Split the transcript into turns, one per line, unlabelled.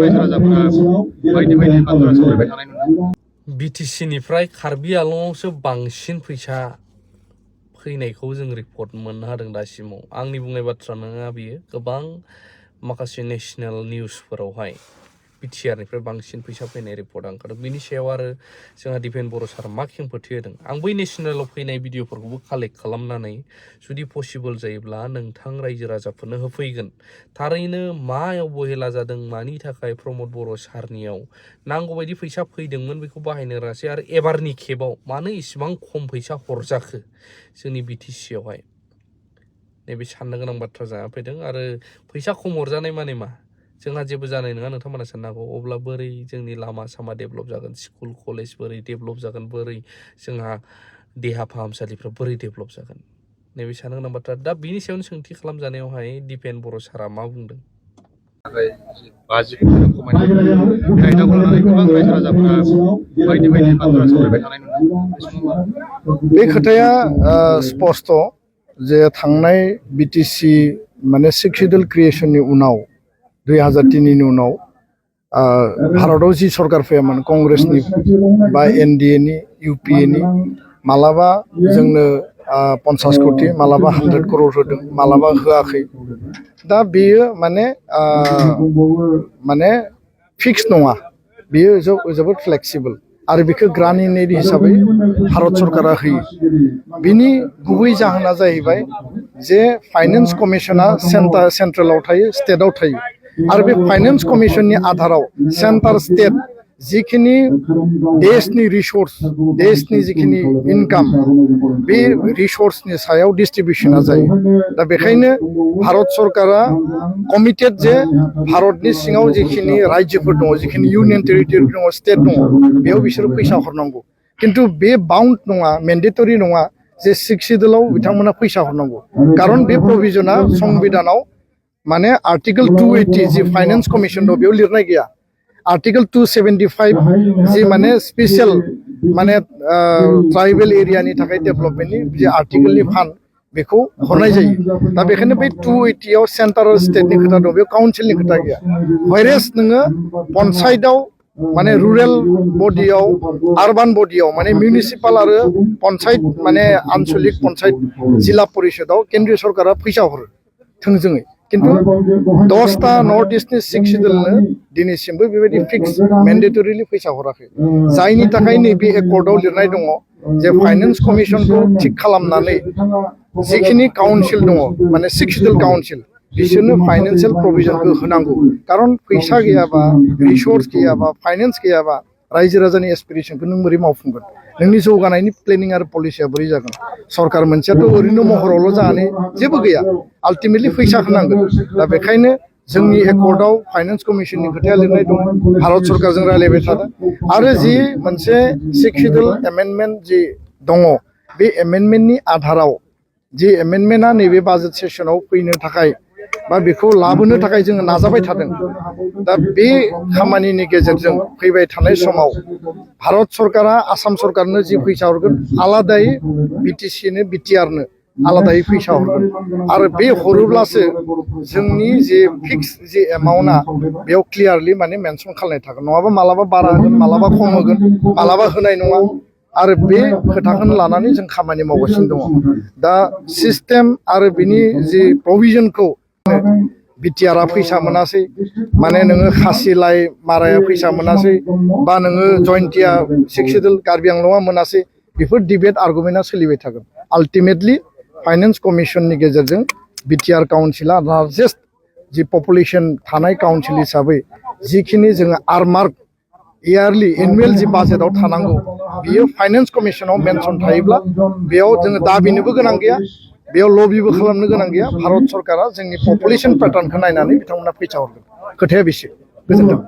रायजो राजाफोरा बायदि बायदि बाथ्रा सावरायबाय थानाय नुदों।
बिटिसिनिफ्राय कार्बि आंलंआवसो बांसिन फैसा फैनायखौ जों रिपर्ट मोननो हादों दासिमाव। आंनि बुंनाय बाथ्रा नङा बियो, गोबां माखासे नेशनेल निउसफोरावहाय बिटिआरनिफ्राय बांसिन फैसा फैनाय रिपर्ट ओंखारदों। बिनि सायाव आरो जोंहा दिपेन बर' सारा मा खेंफोरथि होदों, आं बै नेशनेलाव फैनाय भिडिअफोरखौबो कालेक्ट खालामनानै जुदि पसिबल जायोब्ला नोंथां रायजो राजाफोरनो होफैगोन। थारैनो मा अबहेला जादों, मानि थाखाय प्रमद बर' सारनियाव नांगौबायदि फैसा फैदोंमोन बेखौ बाहायनो रोङासै, आरो एबारनि खेबाव मानो इसिबां खम फैसा हरजाखो जोंनि बिटिसियावहाय, नैबे साननो गोनां बाथ्रा जाना फैदों। आरो फैसा खम हरजानाय माने मा, जोंहा जेबो जानाय नङा नोंथांमोना साननो हागौ। अब्ला बोरै जोंनि लामा सामा डेभेलप जागोन, स्कुल कलेज बोरै डेभेलप जागोन, बोरै जोंहा देहा फाहामसालिफ्रा बोरै डेभेलप जागोन, नैबे साननो गोनां बाथ्रा। दा बिनि सायावनो सोंथि खालामजानायावहाय दिपेन बर' सारा मा बुंदों?
बाजिखौ खमायनाय आयदाखौ लानानै गोबां रायजो राजाफोरा बायदि बायदि बाथ्रा सावरायबाय थानाय नुदों।
बे खोथाया स्पष्ट जे थांनाय बिटिसि माने 6 शिड्युल क्रिएशननि उनाव 2003नि उनाव भारताव जि सरकार फैयामोन, कंग्रेसनि बा एनडिएनि इउपिएनि, मालाबा जोंनो 50 कोटी मालाबा 100 करोड़ होदों, मालाबा होआखै। दा बेयो माने फिक्स नङा, बेयो जोबोद फ्लेक्सिबल, आरो बेखौ ग्रान्युलार हिसाबै भारत सरकारा होयो। बिनि गुबै जाहोना जाहैबाय जे फाइनेन्स कमिसना सेन्ट्रेलाव थायो, स्टेटआव थायो, आरो बे फाइनेन्स कमिसननि आधाराव सेन्टार स्टेट जिखिनि देशनि रिसोर्स, देशनि जिखिनि इनकाम, बे रिसोर्सनि सायाव डिस्ट्रिबिउसना जायो। दा बेखायनो भारत सरकारा कमिटेड जे भारतनि सिङाव जिखिनि रायजोफोर दङ, जिखिनि इउनियन टेरिटरि दङ, स्टेट दङ, बेयाव बिसोरो फैसा हरनांगौ। खिन्थु बे बाउन्ड नङा, मेन्डेटरि नङा जे 6 शिड्युलाव बिथांमोना फैसा हरनांगौ। खारन बे प्रभिजना संबिधानाव माने आर्टिकल 280 जि फाइनेन्स कमिसन दं बेयाव लिरनाय गैया। आर्टिकल 275 जि माने स्पेशल माने ट्राइबेल एरियानि थाखाय डेभेलपमेन्टनि जि आर्टिकलनि फान्ड, बेखौ हरनाय जायो। दा बेखायनो बै 280 आव सेन्ट्रेल स्टेटनि खोथा दं, बेयाव काउन्सिलनि खोथा गैया। व्हेरेज नोङो पन्सायतआव माने रुरेल बडियाव, आरबान बडियाव माने मिउनिसिपाल आरो पन्सायत माने आन्सलिक पन्सायत जिल्ला परिषदआव केन्द्रीय सरकारा फैसा हरो थोंजोङै। खिन्थु 10टा नर्थ इस्टनि 6 शिड्युलनो दिनैसिमबो बेबायदि फिक्स मेन्डेटरिलि फैसा हराखै, जायनि थाखाय नैबे एकर्डआव लिरनाय दङ जे फाइनेन्स कमिसनखौ थिक खालामनानै जिखिनि काउन्सिल दङ, माने 6 शिड्युल काउन्सिल, बिसोरनो फाइनेन्सियेल प्रभिजनखौ होनांगौ। खारन फैसा गैयाबा, रिसोर्स गैयाबा, फाइनेन्स गैयाबा रायजो राजानि एसपिरेसनखौ नों बोरै मावफुंगोन, नोंनि जौगानायनि प्लेनिं आरो पलिसिया बोरै जागोन। सरकार मोनसेयाथ' ओरैनो महरावल' जानानै जेबो गैया, आल्टिमेटलि फैसा होनांगोन। दा बेखायनो जोंनि एकर्डआव फाइनेन्स कमिसननि खोथाया लिरनाय दं, भारत सरकारजों रायलायबाय थादों। आरो जि मोनसे 6 शिड्युल एमेन्डमेन्ट जि दङ, बे एमेन्डमेन्टनि आधाराव जि एमेन्डमेन्टआ नैबे बाजेट सेसनाव फैनो थाखाय बा बेखौ लाबोनो थाखाय जोङो नाजाबाय थादों। दा बे खामानिनि गेजेरजों फैबाय थानाय समाव भारत सरकारा आसाम सरकारनो जि फैसा हरगोन, आलादायै बिटिसिनो बिटिआरनो आलादायै फैसा हरगोन। आरो बे हरोब्लासो जोंनि जे फिक्स जि एमाउन्टआ बेयाव क्लियारलि माने मेनसन खालामनाय थागोन। नङाबा मालाबा बारा होगोन, मालाबा खम होगोन, मालाबा होनाय नङा। आरो बे खोथाखौनो लानानै जों खामानि मावगासिनो दङ। दा सिस्टेम आरो बिनि जि प्रभिजनखौ बिटिआरआ फैसा मोनासै, माने नोङो खासिलाय माराया फैसा मोनासै, बा नोङो जयन्तिया 6 शिड्युल कार्बि आंलंआ मोनासै, बेफोर डिबेट आर्गुमेन्टआ सोलिबाय थागोन। आल्टिमेटलि फाइनेन्स कमिसननि गेजेरजों बिटिआर काउन्सिला लार्जेस्ट जि पपुलेसन थानाय काउन्सिल हिसाबै जिखिनि जोङो आरमार्क इयारलि एनुवेल जि बाजेटआव थानांगौ, बियो फाइनेन्स कमिसनाव मेनसन थायोब्ला बेयाव जोङो दाबिनोबो गोनां गैया, बेयाव लबिबो खालामनो गोनां गैया। भारत सरकारा जोंनि पपुलेसन पेटार्नखौ नायनानै बिथांमोना फैसा हरगोन। खोथाया बेसे। गोजोन्थों।